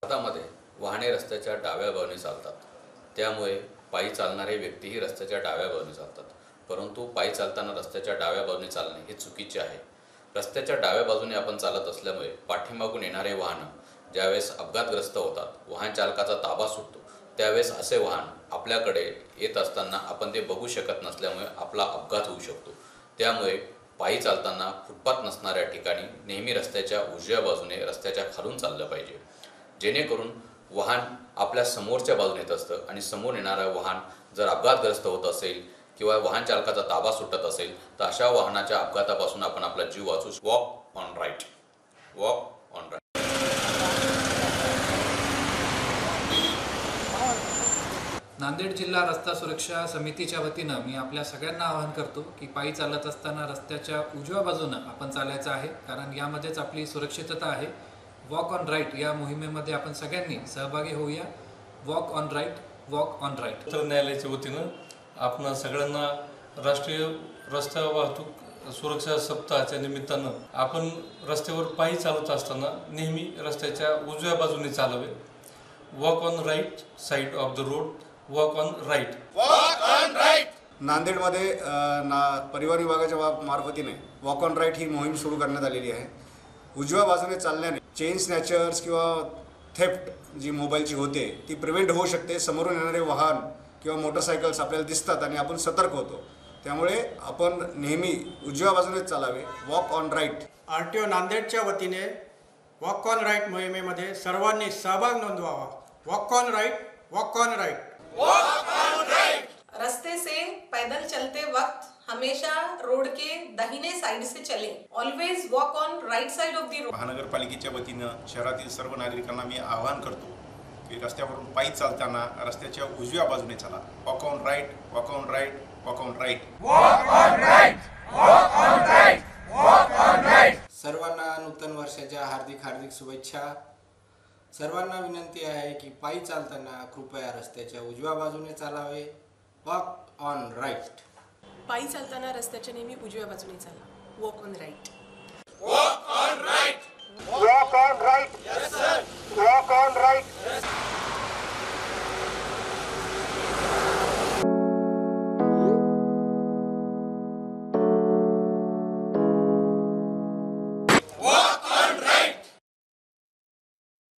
भारतामध्ये वाहने रस्त्याच्या डाव्या बाजूने चालतात, त्यामुळे पायी चालणारे व्यक्तीही रस्त्याच्या डाव्या बाजूने चालतात. परंतु पायी चालताना रस्त्याच्या डाव्या बाजूने चालणे हे चुकीचे आहे. रस्त्याच्या डाव्या बाजूने आपण चालत असल्यामुळे पाठीमागून येणारे वाहन ज्यावेळेस अपघातग्रस्त होतात, वाहन चालकाचा ताबा सुटतो, त्यावेळेस असे वाहन आपल्याकडे येत असताना आपण ते बघू शकत नसल्यामुळे आपला अपघात होऊ शकतो. त्यामुळे पायी चालताना फुटपाथ नसणाऱ्या ठिकाणी नेहमी रस्त्याच्या उजव्या बाजूने रस्त्याच्या खालून चाललं पाहिजे, जेणेकरून वाहन आपल्या समोरच्या बाजूने येत असतं आणि समोर येणारं वाहन जर अपघातग्रस्त होत असेल किंवा वाहन चालकाचा ताबा सुटत असेल तर अशा वाहनाच्या अपघातापासून आपण आपला जीव वाचवू शकतो. Walk on right. Walk on right. Nanded जिल्हा रस्ता सुरक्षा समितीच्या वतीनं मी आपल्या सगळ्यांना आवाहन करतो की पायी चालत असताना रस्त्याच्या उजव्या बाजूनं आपण चालायचं आहे, कारण यामध्येच आपली सुरक्षितता आहे. वॉक ऑन राईट या मोहिमेमध्ये आपण सगळ्यांनी सहभागी होऊया. Walk on right. Walk on right. उच्च न्यायालयाच्या वतीनं आपण सगळ्यांना राष्ट्रीय रस्ता वाहतूक सुरक्षा सप्ताहाच्या निमित्तानं आपण रस्त्यावर पायी चालत असताना नेहमी रस्त्याच्या उजव्या बाजूने चालावे. Walk on right side of the road. Walk on right. Walk on right. नांदेडमध्ये परिवहन विभागाच्या मार्फतीने वॉक ऑन राईट ही मोहीम सुरू करण्यात आलेली आहे. उजव्या बाजूने चालल्याने चेन स्नॅचर्स किंवा थेफ्ट जी मोबाईलची होते ती प्रिव्हेंट होऊ शकते. समोरून येणारे वाहन किंवा मोटरसायकल्स आपल्याला दिसतात आणि आपण सतर्क होतो. त्यामुळे आपण नेहमी उजव्या बाजूनेच चालावे. Walk on right. RTO नांदेडच्या वतीने वॉक ऑन राईट मोहिमेमध्ये सर्वांनी सहभाग नोंदवावा. Walk on right. Walk on right. Walk on right. रास्ते से पैदल चलते वक्त हमेशा रोड के दाहिने साइड से चलें. Always walk on right side of the road. महानगरपालिकेच्या वतीनं शहरातील सर्व नागरिकांना मी आवाहन करतो की रस्त्यावरून पायी चालताना रस्त्याच्या उजव्या बाजूने चाला. Walk on right. Walk on right. Walk on right. Walk on right. Walk on right. Walk on right. सर्वांना नूतन वर्षाच्या हार्दिक हार्दिक शुभेच्छा. सर्वांना विनंती आहे की पायी चालताना कृपया रस्त्याच्या उजव्या बाजूने चालावे. Walk on right. पायी चालताना रस्त्याच्या नेहमी उजव्या बाजूने चाला. Walk on right. Walk on right. Walk on right. Yes sir. Walk on right.